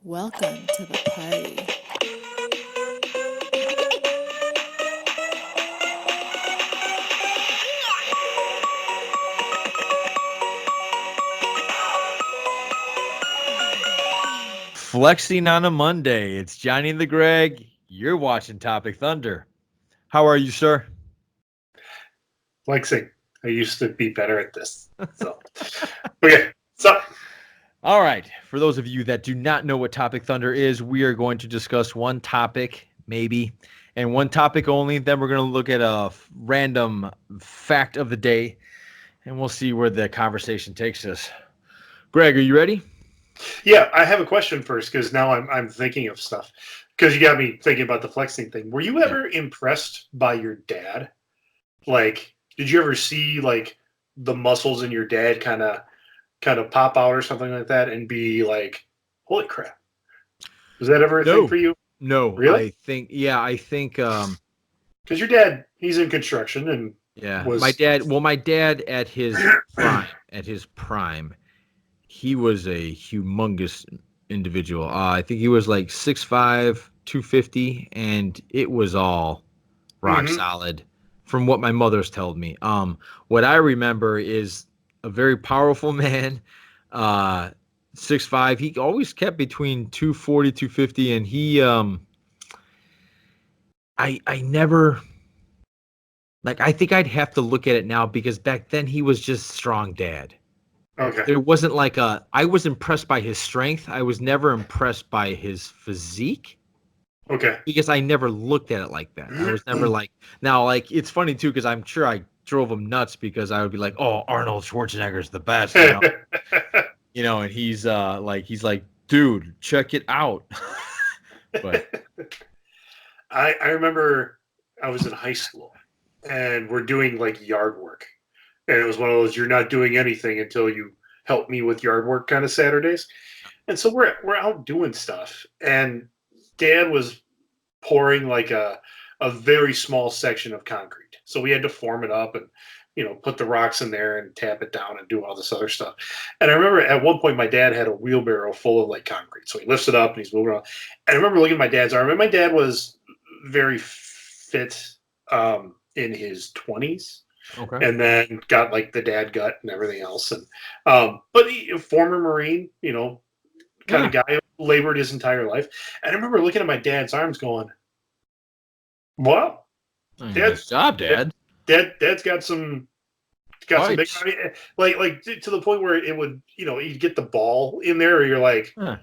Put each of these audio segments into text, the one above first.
Welcome to the party. Flexing on a Monday. It's Johnny and TheGreg. You're watching Topic Thunder. How are you, sir? Flexing. I used to be better at this. So, okay. So, All right. For those of you that do not know what Topic Thunder is, we are going to discuss one topic, maybe, and one topic only. Then we're going to look at a random fact of the day, and we'll see where the conversation takes us. Greg, are you ready? yeah, I have a question first because now I'm thinking of stuff because you got me thinking about the flexing thing. Were you ever impressed by your dad? Like, did you ever see like the muscles in your dad kind of pop out or something like that and be like, "Holy crap!" Was that ever a thing No. for you? No, Really? I think Because your dad, he's in construction and yeah, was. my dad at his prime, he was a humongous individual. I think he was like 6'5", 250, and it was all rock Hmm. solid from what my mother's told me. What I remember is a very powerful man, uh, 6'5". He always kept between 240, 250, and I never like. I think I'd have to look at it now because back then he was just strong dad. Okay. There wasn't like I was impressed by his strength. I was never impressed by his physique Okay. because I never looked at it like that. I was never like, now like it's funny too because I'm sure I drove him nuts because I would be like, "Oh, Arnold Schwarzenegger's the best," and he's like, "Dude, check it out." But I remember I was in high school and we're doing like yard work. And it was one of those you're not doing anything until you help me with yard work kind of Saturdays. And so we're out doing stuff. And Dad was pouring like a very small section of concrete. So we had to form it up and put the rocks in there and tap it down and do all this other stuff. And I remember at one point my dad had a wheelbarrow full of like concrete. So he lifts it up and he's moving around. And I remember looking at my dad's arm, and my dad was very fit in his 20s, okay, and then got like the dad gut and everything else. And but he, former Marine, kind of yeah, guy, labored his entire life. And I remember looking at my dad's arms, going, "Wow, dad, nice job, dad, Dad. dad's got some big, I Pipes. mean, like to the point where it would, you'd get the ball in there, or you're like, Huh.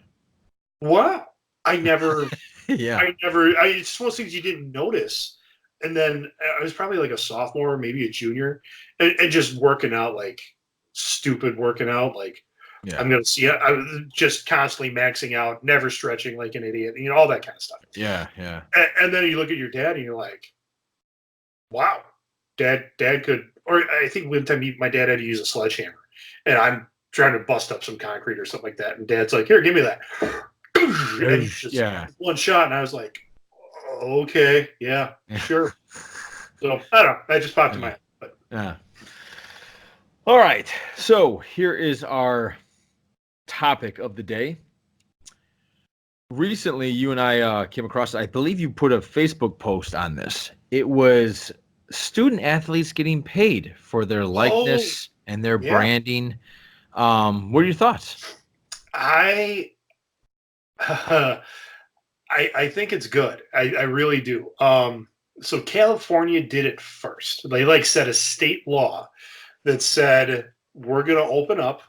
wow, I never, Yeah, it's one of those things you didn't notice. And then I was probably like a sophomore, maybe a junior, and just working out like stupid working out. Like yeah, I'm going to see it. I was just constantly maxing out, never stretching like an idiot, all that kind of stuff. yeah. And then you look at your dad and you're like, wow, dad could, or I think one time my dad had to use a sledgehammer and I'm trying to bust up some concrete or something like that. And dad's like, here, give me that. And he just Yeah. one shot. And I was like, okay, yeah, sure. So I don't know. That just popped in my Yeah. head. But Yeah. All right. So here is our topic of the day. Recently, you and I came across, I believe you put a Facebook post on this. It was student athletes getting paid for their oh likeness and their yeah, branding. What are your thoughts? I I think it's good. I really do. So California did it first. They like set a state law that said we're going to open up.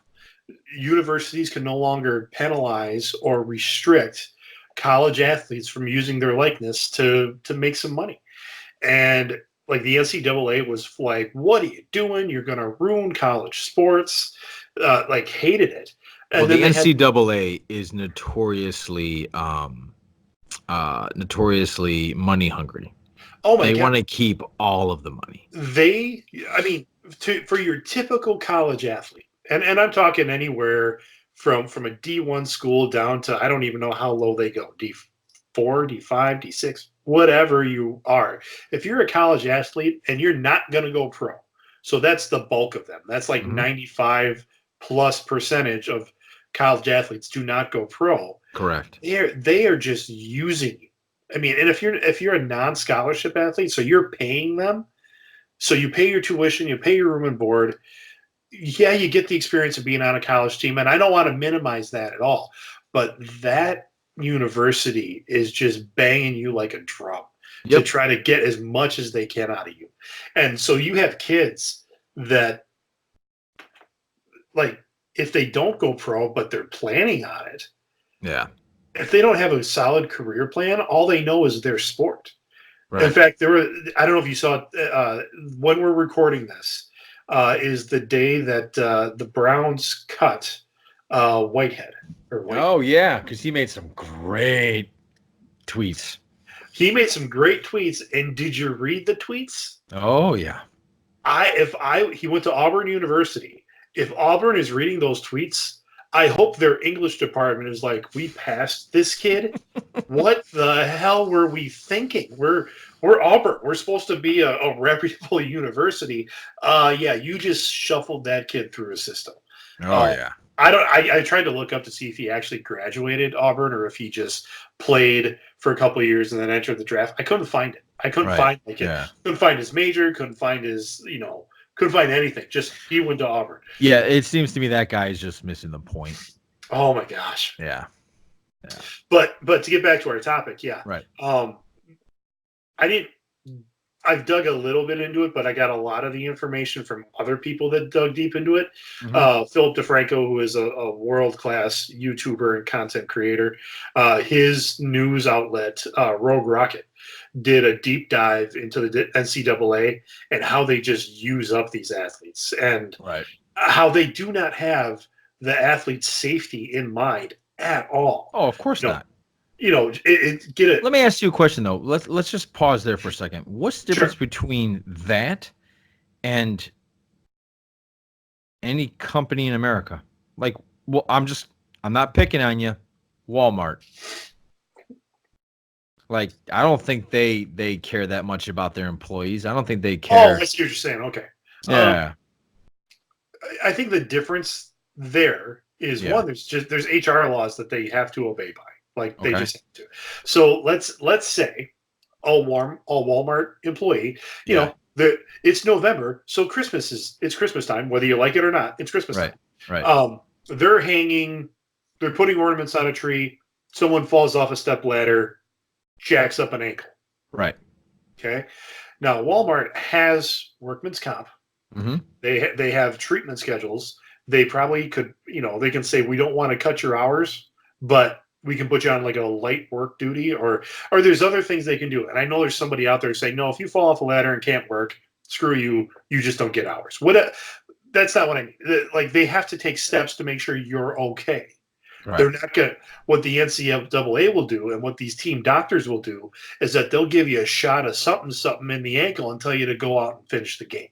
Universities can no longer penalize or restrict college athletes from using their likeness to make some money. And like the NCAA was like, "What are you doing? You're going to ruin college sports." Like hated it. Well, And then the they had, NCAA is notoriously money hungry. oh my They god, want to keep all of the money. they, I mean, for your typical college athlete, and I'm talking anywhere from a D1 school down to I don't even know how low they go, D4, D5, D6, whatever you are. If you're a college athlete and you're not going to go pro, so that's the bulk of them. That's like Hmm. 95 plus percentage of college athletes do not go pro. Correct. They are just using you. I mean, and if you're a non-scholarship athlete, so you're paying them, so you pay your tuition, you pay your room and board. Yeah, you get the experience of being on a college team, and I don't want to minimize that at all. But that university is just banging you like a drum to Yep. try to get as much as they can out of you. And so you have kids that, like, if they don't go pro, but they're planning on it, Yeah. if they don't have a solid career plan, all they know is their sport. Right. In fact, I don't know if you saw when we're recording this, is the day that the Browns cut Whitehead. Oh yeah, because he made some great tweets. He made some great tweets, and did you read the tweets? Oh yeah. He went to Auburn University. If Auburn is reading those tweets, I hope their English department is like, we passed this kid. What the hell were we thinking? We're Auburn. We're supposed to be a reputable university. Yeah, you just shuffled that kid through a system. Oh yeah. I tried to look up to see if he actually graduated Auburn or if he just played for a couple of years and then entered the draft. I couldn't find it. I couldn't find couldn't find his major, couldn't find his, couldn't find anything. Just he went to Auburn. Yeah, it seems to me that guy is just missing the point. Oh my gosh. Yeah. But to get back to our topic, yeah. Right. I've dug a little bit into it, but I got a lot of the information from other people that dug deep into it. Mhm. Philip DeFranco, who is a world-class YouTuber and content creator, his news outlet, Rogue Rocket, did a deep dive into the NCAA and how they just use up these athletes and how they do not have the athlete's safety in mind at all. Oh, of course not. Get it. Let me ask you a question though. Let's just pause there for a second. What's the difference between that and any company in America? Like, well, I'm not picking on you, Walmart. Like, I don't think they care that much about their employees. I don't think they care. Oh, I see what you're saying. Okay. Yeah. I think the difference there is one. There's HR laws that they have to obey by. Like they just have to. So let's say a Walmart employee, it's November, so it's Christmas time, whether you like it or not. It's Christmas time. Right. They're putting ornaments on a tree. Someone falls off a step ladder, jacks up an ankle. Right. Okay. Now Walmart has workman's comp. Mm-hmm. They have treatment schedules. They probably could, they can say we don't want to cut your hours, but we can put you on like a light work duty, or there's other things they can do. And I know there's somebody out there saying, no, if you fall off a ladder and can't work, screw you. You just don't get hours. That's not what I mean. Like they have to take steps to make sure you're okay. Right. They're not going to, what the NCAA will do and what these team doctors will do is that they'll give you a shot of something in the ankle and tell you to go out and finish the game.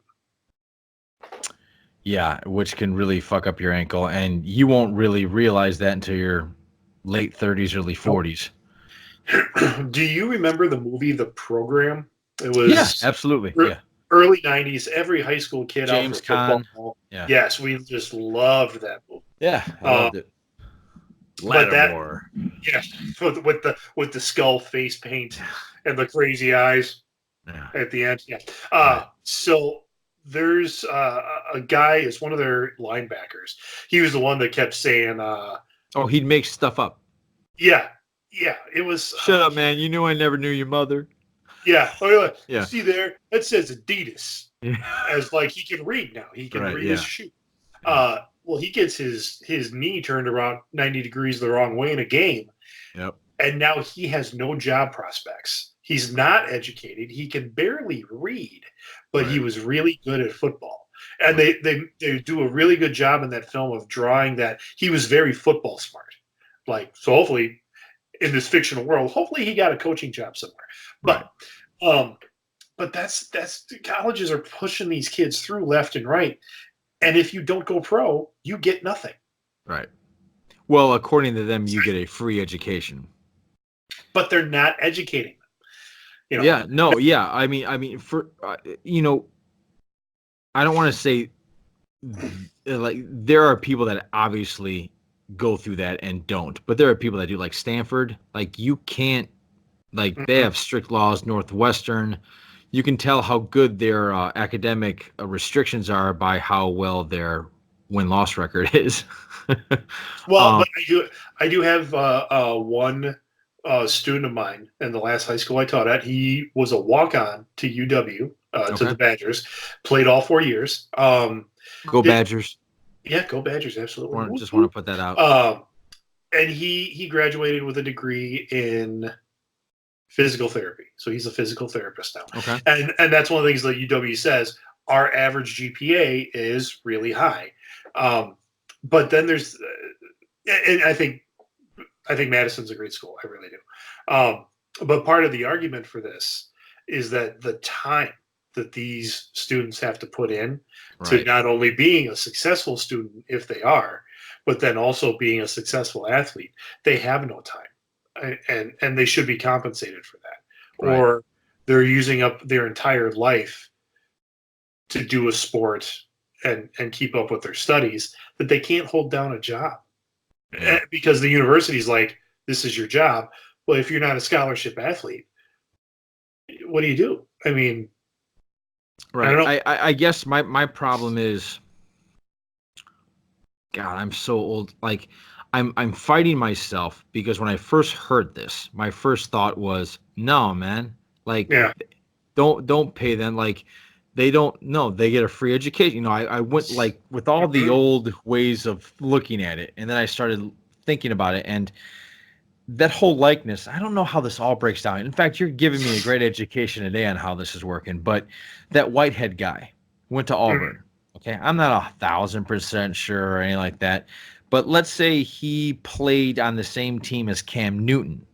Yeah, which can really fuck up your ankle. And you won't really realize that until you're late 30s, early 40s. Do you remember the movie The Program? It was absolutely. Early 90s. Every high school kid James out for football. Yeah. Yes, we just loved that movie. Yeah, I loved it. Lattimore. With the skull face paint and the crazy eyes at the end. Yeah. So there's a guy, is one of their linebackers. He was the one that kept saying he'd make stuff up. Yeah. It was. Shut up, man. You knew I never knew your mother. Yeah. Oh, yeah. See there? That says Adidas. Yeah. As like he can read now. He can read his shoe. Well, he gets his knee turned around 90 degrees the wrong way in a game. Yep. And now he has no job prospects. He's not educated. He can barely read, but he was really good at football. And they do a really good job in that film of drawing that he was very football smart. Like, so hopefully in this fictional world, hopefully he got a coaching job somewhere. But that's colleges are pushing these kids through left and right. And if you don't go pro, you get nothing. Right. Well, according to them, you get a free education. But they're not educating them. Yeah. No. Yeah. I mean, for I don't want to say like there are people that obviously go through that and don't. But there are people that do, like Stanford. Like you can't, like they Mhm. have strict laws. Northwestern, you can tell how good their academic restrictions are by how well their win-loss record is. Well, um, but I do have one student of mine in the last high school I taught at. He was a walk-on to UW, to okay, the Badgers, played all 4 years. go Did, Badgers. yeah, go Badgers, absolutely. Whoop, Just want to whoop. put that out. And he graduated with a degree in physical therapy, so he's a physical therapist now. Okay, And that's one of the things that UW says. Our average GPA is really high, but then there's, and I think Madison's a great school. I really do. But part of the argument for this is that the time that these students have to put in to right, not only being a successful student, if they are, but then also being a successful athlete, they have no time, and they should be compensated for that, right. or they're using up their entire life to do a sport and keep up with their studies that they can't hold down a job. Yeah. Because the university's like, this is your job. Well, if you're not a scholarship athlete, what do you do? I mean, I Right. don't know. I guess my problem is, God, I'm so old. Like, I'm fighting myself because when I first heard this, my first thought was, no, man. Like, Yeah. don't pay them. Like, they don't. No, they get a free education. I went like with all the Mhm. old ways of looking at it, and then I started thinking about it, and that whole likeness. I don't know how this all breaks down. In fact, you're giving me a great education today on how this is working. But that Whitehead guy went to Mhm. Auburn. Okay, I'm not 1,000% sure or anything like that. But let's say he played on the same team as Cam Newton.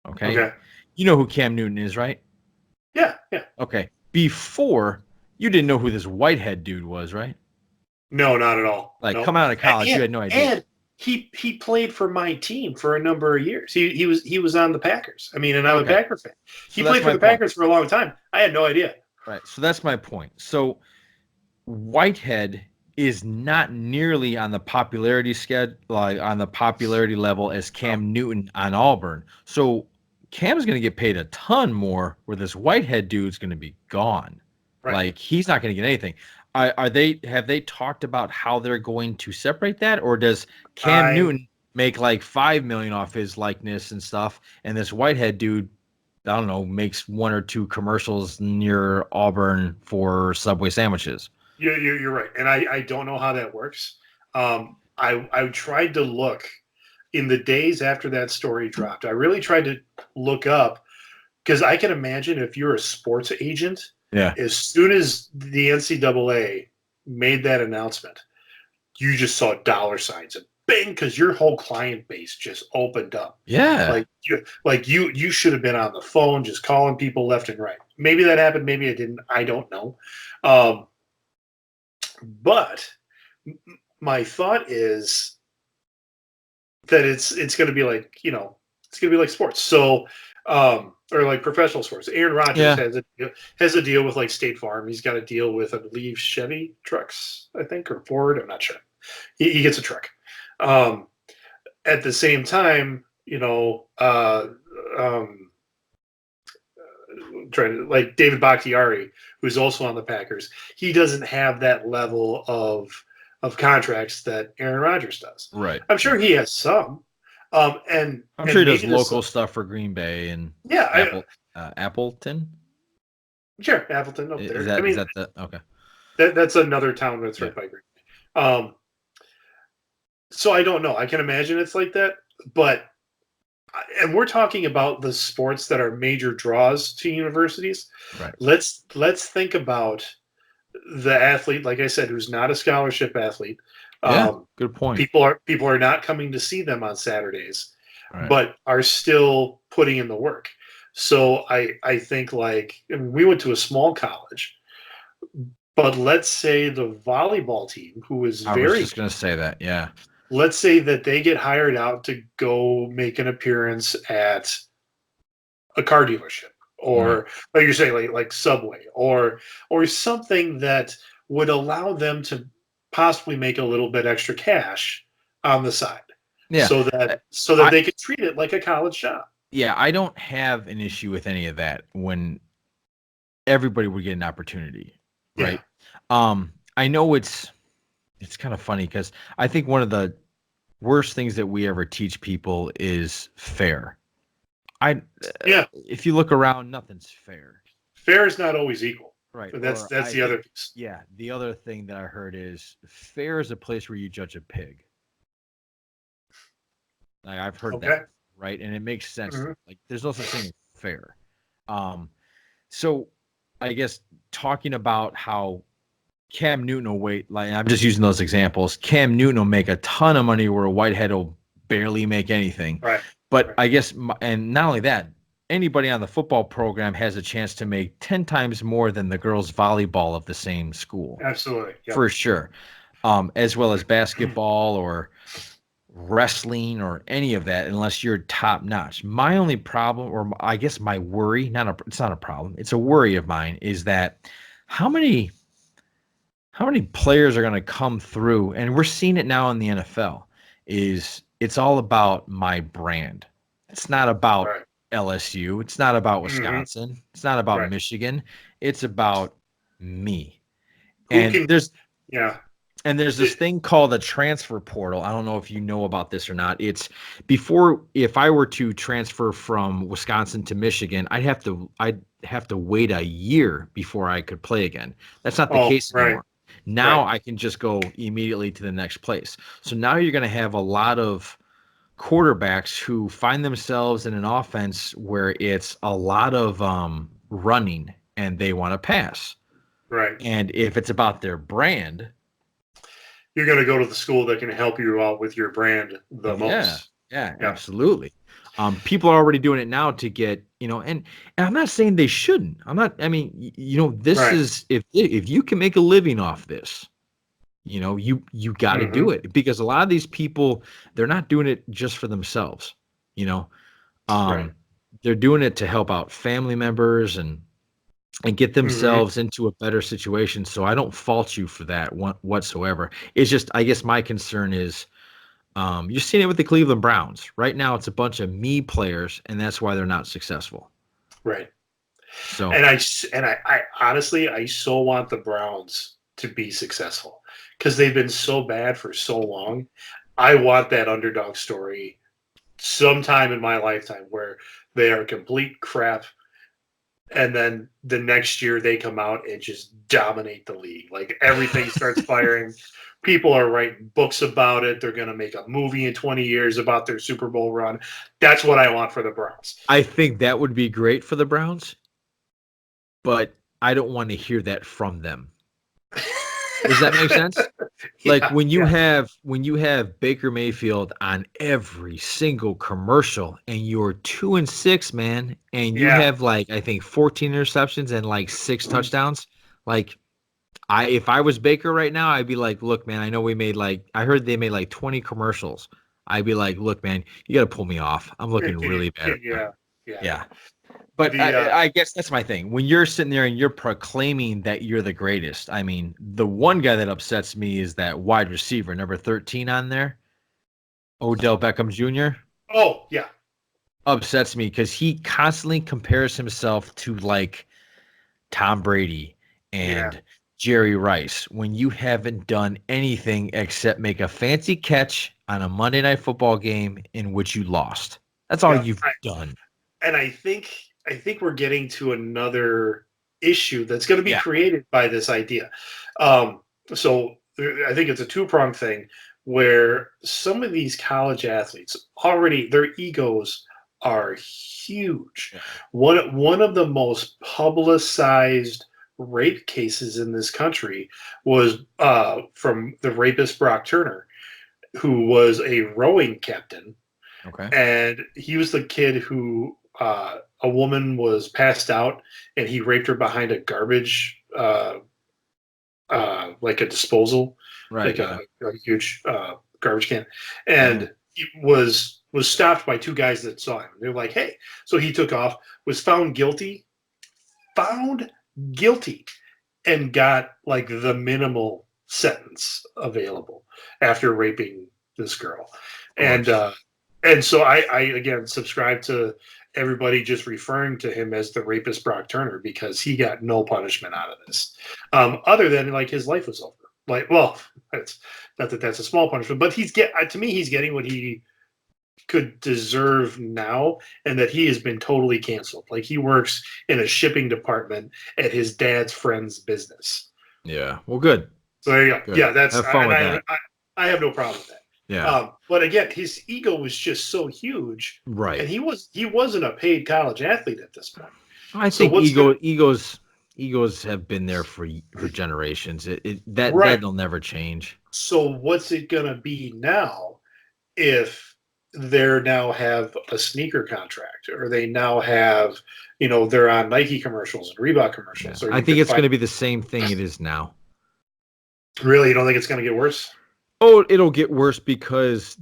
Okay, Okay. you know who Cam Newton is, right? Yeah. Yeah. Okay, before you didn't know who this Whitehead dude was, right? No, not at all. Like Nope. coming out of college, you And had no idea. and he played for my team for a number of years. He was on the Packers. I mean, and I'm a Okay, Packer fan. so He that's played for my the point. Packers for a long time. I had no idea. Right, so that's my point. So Whitehead is not nearly on the popularity schedule, like on the popularity level as No. Cam Newton on Auburn. So Cam's going to get paid a ton more, where this Whitehead dude's going to be gone. Right. Like he's not going to get anything. Have they talked about how they're going to separate that, or does Cam I Newton make like 5 million off his likeness and stuff, and this Whitehead dude, I don't know, makes one or two commercials near Auburn for Subway sandwiches? you're right, and I don't know how that works. I tried to look in the days after that story dropped. I really tried to look up because I can imagine if you're a sports agent, Yeah. as soon as the NCAA made that announcement, you just saw dollar signs and bing, because your whole client base just opened up. Yeah. Like you should have been on the phone just calling people left and right. Maybe that happened, maybe it didn't. I don't know. Um, but my thought is that it's going to be like, it's going to be like sports. So or like professional sports. Aaron Rodgers Yeah. has a deal with like State Farm. He's got a deal with, I believe, Chevy trucks, I think, or Ford. I'm not sure. He gets a truck. Um, at the same time, trying to, like David Bakhtiari, who's also on the Packers, he doesn't have that level of contracts that Aaron Rodgers does. Right. I'm sure he has some, and I'm sure he does maybe this, local stuff for Green Bay and yeah, Appleton. sure, Appleton up Is there. I that mean, the okay? that's another town that's Yeah. right by Green Bay. So I don't know. I can imagine it's like that, but and we're talking about the sports that are major draws to universities. Right. Let's think about the athlete, like I said, who's not a scholarship athlete. Yeah. Um, Good point. people are not coming to see them on Saturdays, Right. but are still putting in the work. So I think, like, and we went to a small college, but let's say the volleyball team, who is I was very, just gonna say that. Yeah. let's say that they get hired out to go make an appearance at a car dealership, Right. or like you're saying, like Subway, or something that would allow them to possibly make a little bit extra cash on the side. Yeah. so that they could treat it like a college shop. Yeah, I don't have an issue with any of that when everybody would get an opportunity, right? I know it's kind of funny because I think one of the worst things that we ever teach people is fair. If you look around, nothing's fair. Fair is not always equal. Right. That's the other piece. Yeah. The other thing that I heard is fair is a place where you judge a pig. Like I've heard that, right? And it makes sense. Mhm. Like there's no such thing as fair. So I guess talking about how Cam Newton will wait, like I'm just using those examples. Cam Newton will make a ton of money where a Whitehead will barely make anything. Right. But I guess, and not only that, anybody on the football program has a chance to make 10 times more than the girls volleyball of the same school. Absolutely. Yep. For sure. As well as basketball or wrestling or any of that, unless you're top notch. My only problem, or I guess my worry, it's not a problem, it's a worry of mine, is that how many players are going to come through, and we're seeing it now in the NFL, is it's all about my brand. It's not about LSU. It's not about Wisconsin. It's not about Michigan. It's about me. There's this thing called a transfer portal. I don't know if you know about this or not. It's if I were to transfer from Wisconsin to Michigan, I'd have to wait a year before I could play again. That's not the case anymore. Now I can just go immediately to the next place. So now you're going to have a lot of quarterbacks who find themselves in an offense where it's a lot of running and they want to pass. Right. And if it's about their brand, you're going to go to the school that can help you out with your brand the most. Yeah, absolutely. People are already doing it now to get, and I'm not saying they shouldn't. This is, if you can make a living off this, you got to do it, because a lot of these people, they're not doing it just for themselves. They're doing it to help out family members and get themselves into a better situation. So I don't fault you for that whatsoever. It's just, I guess my concern is, you're seeing it with the Cleveland Browns. Right now, it's a bunch of me players, and that's why they're not successful. Right. So, and I honestly, I so want the Browns to be successful because they've been so bad for so long. I want that underdog story sometime in my lifetime where they are complete crap, and then the next year they come out and just dominate the league. Like everything starts firing. People are writing books about it. They're going to make a movie in 20 years about their Super Bowl run. That's what I want for the Browns. I think that would be great for the Browns, but I don't want to hear that from them. Does that make sense? Like when you have Baker Mayfield on every single commercial and you're 2-6, man, and you have like, I think 14 interceptions and like 6 touchdowns. Like if I was Baker right now, I'd be like, look, man, I know I heard they made like 20 commercials. I'd be like, look, man, you got to pull me off. I'm looking really bad. Yeah. But I guess that's my thing. When you're sitting there and you're proclaiming that you're the greatest, I mean, the one guy that upsets me is that wide receiver, number 13 on there, Odell Beckham Jr. Oh, yeah. Upsets me because he constantly compares himself to like Tom Brady and Jerry Rice when you haven't done anything except make a fancy catch on a Monday Night Football game in which you lost. That's all you've done. And I think we're getting to another issue that's going to be created by this idea. So I think it's a two-pronged thing where some of these college athletes already, their egos are huge. One of the most publicized rape cases in this country was from the rapist Brock Turner, who was a rowing captain. Okay. And he was the kid who a woman was passed out and he raped her behind a garbage, like a disposal, like a huge garbage can. And he was stopped by 2 guys that saw him. They're like, hey. So he took off, was found guilty, and got like the minimal sentence available after raping this girl. And and so I again subscribe to everybody just referring to him as the rapist Brock Turner because he got no punishment out of this, other than like his life was over. Like, well, it's not that that's a small punishment, but to me he's getting what he could deserve now, and that he has been totally canceled. Like he works in a shipping department at his dad's friend's business. Yeah. Well, good. So there you go. Good. Yeah, that's Have fun with that. I have no problem with that. Yeah. But again, his ego was just so huge, Right. and he wasn't a paid college athlete at this point. I think egos have been there for generations. That'll never change. So what's it gonna be now if they now have a sneaker contract, or they now have, they're on Nike commercials and Reebok commercials? Yeah. Or I think it's going to be the same thing it is now. Really, you don't think it's going to get worse? Oh, it'll get worse because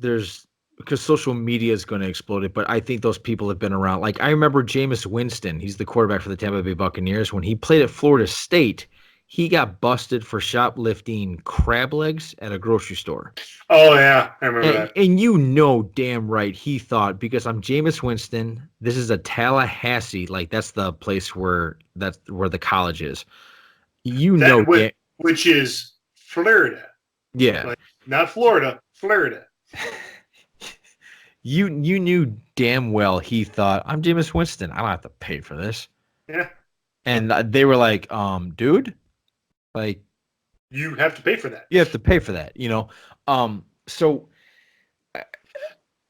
social media is going to explode it. But I think those people have been around. Like I remember Jameis Winston. He's the quarterback for the Tampa Bay Buccaneers. When he played at Florida State, he got busted for shoplifting crab legs at a grocery store. Oh, yeah. I remember that. And damn right he thought, because I'm Jameis Winston, this is a Tallahassee, like that's the place where the college is. Which is Florida. Yeah. Like, not Florida, Florida. You knew damn well he thought, I'm Jameis Winston. I don't have to pay for this. Yeah. And they were like, dude, like, you have to pay for that. You have to pay for that, So,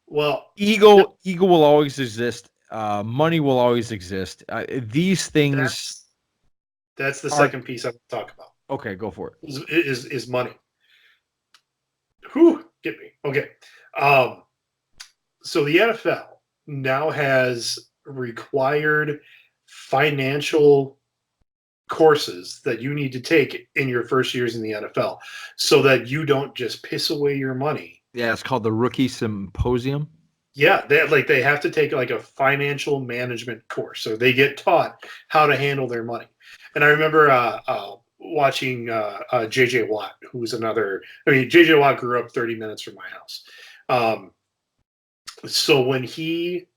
well, ego will always exist. Money will always exist. These things. That's the second piece I want to talk about. Okay, go for it. Is money. Whew, get me. Okay. So the NFL now has required financial courses that you need to take in your first years in the NFL so that you don't just piss away your money. Yeah, it's called the Rookie Symposium. Yeah, they have to take like a financial management course. So they get taught how to handle their money. And I remember watching J.J. Watt, who's J.J. Watt grew up 30 minutes from my house. So when he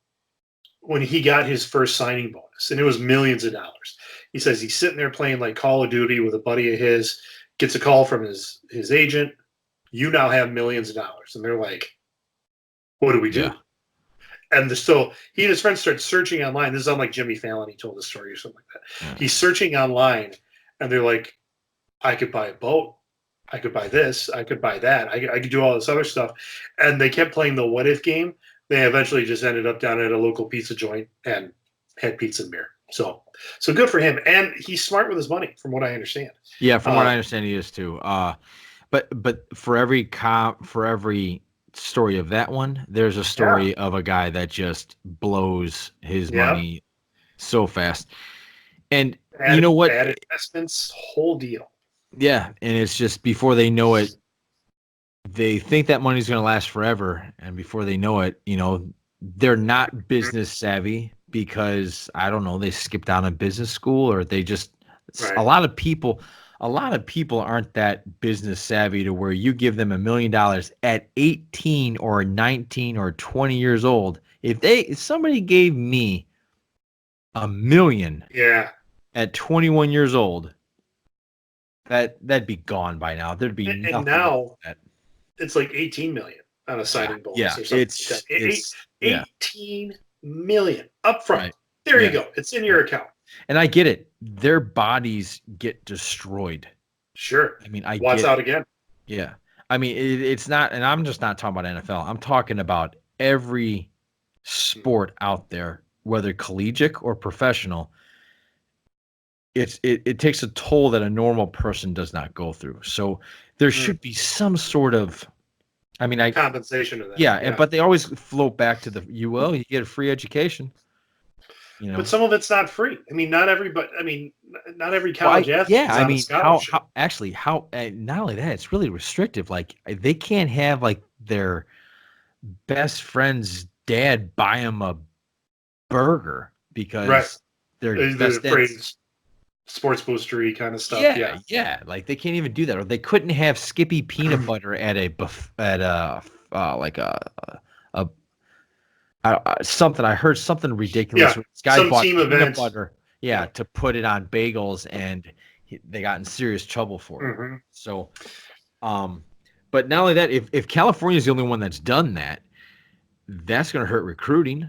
got his first signing bonus, and it was millions of dollars, he says he's sitting there playing like Call of Duty with a buddy of his, gets a call from his agent. You now have millions of dollars. And they're like, what do we do? Yeah. And so he and his friends start searching online. This is on like Jimmy Fallon. He told the story or something like that. Yeah. He's searching online, and they're like, I could buy a boat. I could buy this. I could buy that. I could do all this other stuff. And they kept playing the what if game. They eventually just ended up down at a local pizza joint and had pizza and beer. So good for him. And he's smart with his money, from what I understand. Yeah, from what I understand, he is too. But for every story of that one, there's a story of a guy that just blows his money so fast. And you know what? Bad investments, whole deal. Yeah, and it's just before they know it, they think that money's going to last forever, and before they know it, they're not business savvy because I don't know, they skipped out of business school, or they just a lot of people aren't that business savvy to where you give them $1 million at 18 or 19 or 20 years old. If somebody gave me $1 million at 21 years old, that'd be gone by now. There'd be nothing. And now it's like 18 million on a signing bonus. Yeah, or something. It's 18 million up front. Right. There you go. It's in your account. And I get it. Their bodies get destroyed. Sure. I mean, Watts out again. Yeah. I mean, it's not, and I'm just not talking about NFL. I'm talking about every sport out there, whether collegiate or professional. It takes a toll that a normal person does not go through. So there should be some sort of, compensation to that. Yeah, but they always float back to you get a free education. But some of it's not free. Not every college athlete. Yeah, how not only that, it's really restrictive. Like they can't have like their best friend's dad buy them a burger because they're afraid sports boostery kind of stuff. Yeah. Like they can't even do that, or they couldn't have Skippy peanut butter at a like a something. I heard something ridiculous. Yeah, This guy some bought team peanut event. butter, Yeah. to put it on bagels, and they got in serious trouble for it. Mm-hmm. So, but not only that, if California is the only one that's done that, that's going to hurt recruiting.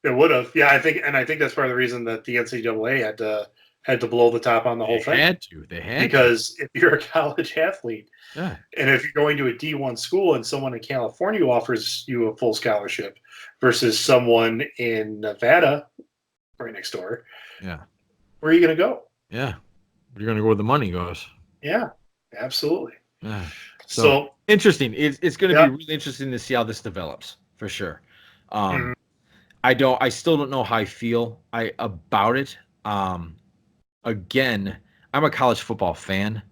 It would have. Yeah, I think that's part of the reason that the NCAA had to blow the top on the whole thing. They had because if you're a college athlete, yeah, and if you're going to a D1 school and someone in California offers you a full scholarship versus someone in Nevada right next door, yeah, where are you going to go? yeah, you're going to go where the money goes. Yeah, absolutely. Yeah. So interesting. It's going to yeah. be really interesting to see how this develops for sure. Mhm. I still don't know how I feel about it. Again, I'm a college football fan.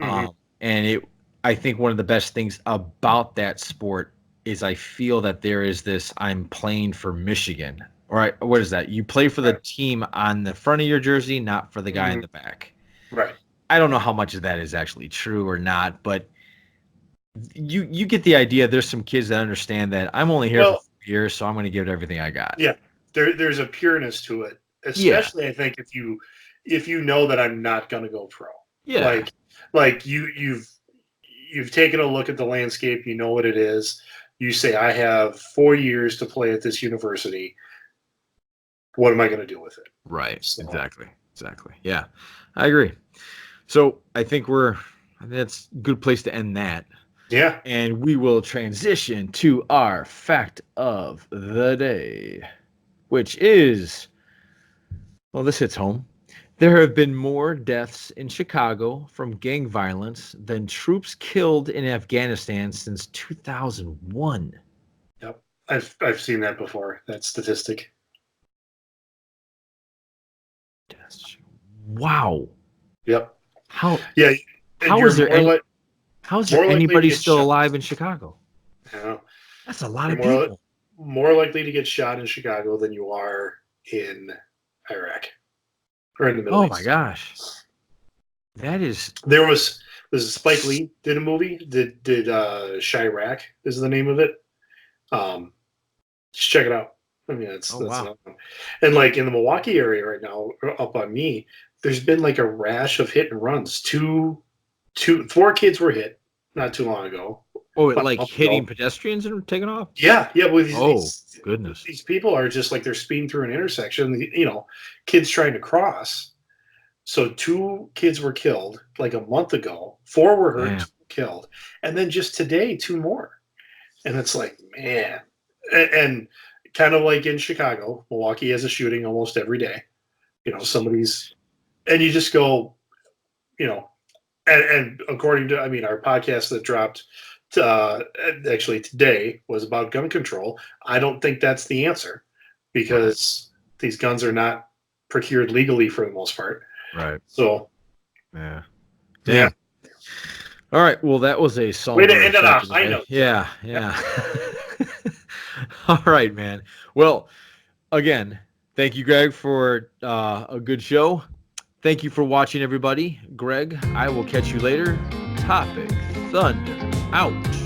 Mhm. And I think one of the best things about that sport is I feel that there is this, I'm playing for Michigan. Or what is that? You play for the Right. team on the front of your jersey, not for the guy in Mhm. the back. Right. I don't know how much of that is actually true or not, but you get the idea. There's some kids that understand that I'm only here for 4 years, so I'm going to give it everything I got. Yeah, there's a pureness to it, Yeah. especially I think if you know that I'm not going to go pro. Yeah. Like you've taken a look at the landscape, you know what it is. You say I have 4 years to play at this university. What am I going to do with it? Right. So. Exactly. Yeah, I agree. So I think that's a good place to end that. Yeah. And we will transition to our fact of the day, which is, well, this hits home. There have been more deaths in Chicago from gang violence than troops killed in Afghanistan since 2001. Yep. I've seen that before, that statistic. Wow. Yep. How is there anybody still alive in Chicago? Yeah. That's a lot of people. More likely to get shot in Chicago than you are in Iraq or in the Middle East. Oh my gosh. That is. There's Spike Lee did a movie. Did Chirac is the name of it. Just check it out. I mean, that's wow. And like in the Milwaukee area right now, up on me, there's been like a rash of hit and runs. 4 kids were hit not too long ago. Oh, like hitting pedestrians and taking off? Yeah. Well, goodness. These people are just like they're speeding through an intersection. Kids trying to cross. So 2 kids were killed like a month ago. 4 were hurt, 2 were killed, and then just today 2 more. And it's like, man, and kind of like in Chicago, Milwaukee has a shooting almost every day. And you just go, and according to, our podcast that dropped actually today was about gun control. I don't think that's the answer because these guns are not procured legally for the most part. Right. So, yeah. All right. Well, that was a solid way to end it off. I know. Yeah. All right, man. Well, again, thank you, Greg, for a good show. Thank you for watching, everybody. Greg, I will catch you later. Topic Thunder out.